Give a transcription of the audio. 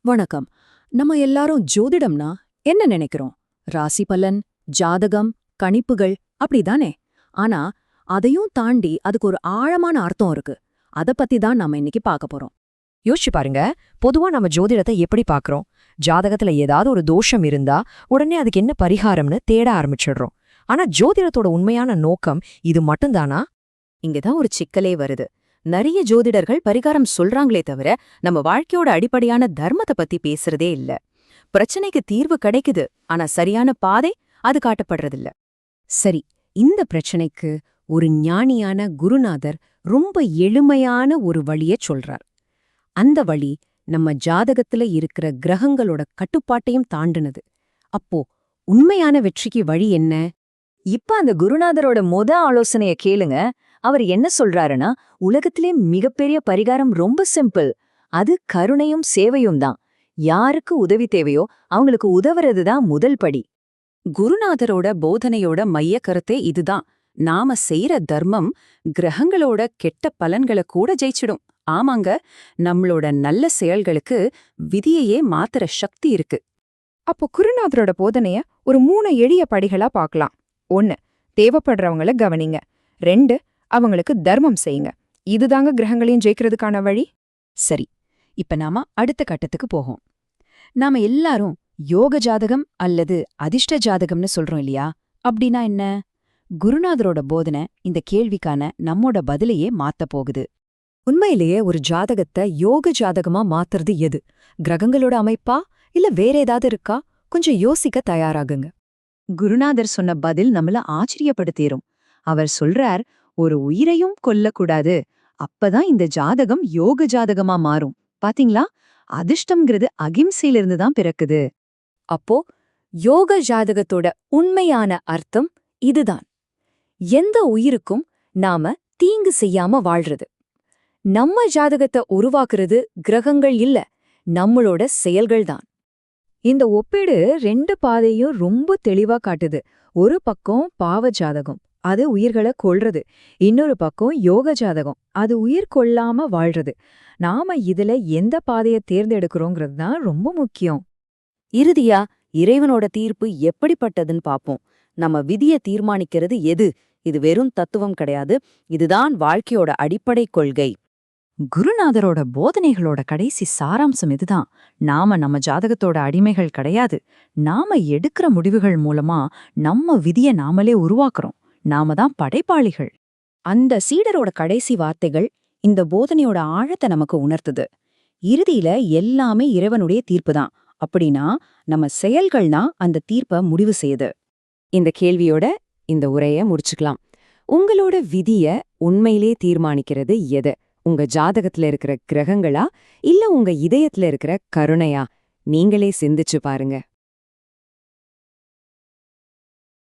வணக்கம். நம்ம எல்லாரும் ஜோதிடம்னா என்ன நினைக்கிறோம்? ராசி பலன், ஜாதகம், கணிப்புகள் அப்படிதானே? ஆனா அதையும் தாண்டி அதுக்கு ஒரு ஆழமான அர்த்தம் இருக்கு. அத பத்தி தான் நாம இன்னைக்கு பார்க்க போறோம். யோசிச்சு பாருங்க. பொதுவா நம்ம ஜோதிடத்தை எப்படி பார்க்கறோம்? ஜாதகத்துல ஏதாவது ஒரு தோஷம் இருந்தா உடனே அதுக்கு என்ன பரிகாரம்னு தேட ஆரம்பிச்சிடுறோம். ஆனா ஜோதிடத்தோட உண்மையான நோக்கம் இது மட்டும்தானா? இங்கதான் ஒரு சிக்கலே வருது. நிறைய ஜோதிடர்கள் பரிகாரம் சொல்றாங்களே தவிர நம்ம வாழ்க்கையோட அடிப்படையான தர்மத்தை பத்தி பேசுறதே இல்ல. பிரச்சனைக்கு தீர்வு கிடைக்குது, ஆனா சரியான பாதை அது காட்டப்படுறதில்ல. சரி, இந்த பிரச்சனைக்கு ஒரு ஞானியான குருநாதர் ரொம்ப எளிமையான ஒரு வழிய சொல்றார். அந்த வழி நம்ம ஜாதகத்துல இருக்கிற கிரகங்களோட கட்டுப்பாட்டையும் தாண்டுனது. அப்போ உண்மையான வெற்றிக்கு வழி என்ன? இப்ப அந்த குருநாதரோட ஆலோசனைய கேளுங்க. அவர் என்ன சொல்றாருன்னா, உலகத்திலே மிகப்பெரிய பரிகாரம் ரொம்ப சிம்பிள். அது கருணையும் சேவையும் தான். யாருக்கு உதவி தேவையோ அவங்களுக்கு உதவுறது தான் முதல் படி. குருநாதரோட போதனையோட மைய கருத்தே இதுதான். நாம செய்யற தர்மம் கிரகங்களோட கெட்ட பலன்களை கூட ஜெயிச்சிடும். ஆமாங்க, நம்மளோட நல்ல செயல்களுக்கு விதியையே மாத்துற சக்தி இருக்கு. அப்போ குருநாதரோட போதனைய ஒரு 3 எளிய படிகளா பார்க்கலாம். 1. தேவைப்படுறவங்கள கவனிங்க. 2. அவங்களுக்கு தர்மம் செய்யுங்க. இதுதாங்க கிரகங்களையும் ஜெயிக்கிறதுக்கான வழி. சரி, இப்ப நாம அடுத்த கட்டத்துக்கு போகும். நாம எல்லாரும் யோக ஜாதகம் அல்லது அதிர்ஷ்ட ஜாதகம்னு சொல்றோம் இல்லையா? அப்படின்னா என்ன? குருநாதரோட போதனை இந்த கேள்விக்கான நம்மோட பதிலையே மாத்த போகுது. உண்மையிலேயே ஒரு ஜாதகத்தை யோக ஜாதகமா மாத்துறது எது? கிரகங்களோட அமைப்பா இல்ல வேற ஏதாவது இருக்கா? கொஞ்சம் யோசிக்க தயாராகுங்க. குருநாதர் சொன்ன பதில் நம்மள ஆச்சரியப்படுத்திரும். அவர் சொல்றார், ஒரு உயிரையும் கொல்லக்கூடாது. அப்பதான் இந்த ஜாதகம் யோக ஜாதகமா மாறும். பாத்தீங்களா? அதிர்ஷ்டம்ங்கிறது அகிம்சையிலிருந்து தான் பிறக்குது. அப்போ யோக ஜாதகத்தோட உண்மையான அர்த்தம் இதுதான். எந்த உயிருக்கும் நாம தீங்கு செய்யாம வாழ்றது. நம்ம ஜாதகத்தை உருவாக்குறது கிரகங்கள் இல்ல, நம்மளோட செயல்கள்தான். இந்த ஒப்பீடு 2 பாதையும் ரொம்ப தெளிவா காட்டுது. ஒரு பக்கம் பாவ ஜாதகம், அது உயிர்களை கொல்றது. இன்னொரு பக்கம் யோக ஜாதகம், அது உயிர் கொல்லாம வாழ்றது. நாம இதுல எந்த பாதையை தேர்ந்தெடுக்கிறோங்கிறது தான் ரொம்ப முக்கியம். இறுதியா இறைவனோட தீர்ப்பு எப்படிப்பட்டதுன்னு பாப்போம். நம்ம விதிய தீர்மானிக்கிறது எது? இது வெறும் தத்துவம் கிடையாது, இதுதான் வாழ்க்கையோட அடிப்படை கொள்கை. குருநாதரோட போதனைகளோட கடைசி சாராம்சம் இதுதான். நாம நம்ம ஜாதகத்தோட அடிமைகள் கிடையாது. நாம எடுக்கிற முடிவுகள் மூலமா நம்ம விதிய நாமளே உருவாக்குறோம். நாம தான் படைப்பாளிகள். அந்த சீடரோட கடைசி வார்த்தைகள் இந்த போதனையோட ஆழத்தை நமக்கு உணர்த்துது. இறுதியில எல்லாமே இறைவனுடைய தீர்ப்பு தான். அப்படின்னா நம்ம செயல்கள் தான் அந்த தீர்ப்பை முடிவு செய்யுது. இந்த கேள்வியோட இந்த உரைய முடிச்சுக்கலாம். உங்களோட விதிய உண்மையிலே தீர்மானிக்கிறது எது? உங்க ஜாதகத்துல இருக்கிற கிரகங்களா இல்ல உங்க இதயத்துல இருக்கிற கருணையா? நீங்களே சிந்திச்சு பாருங்க.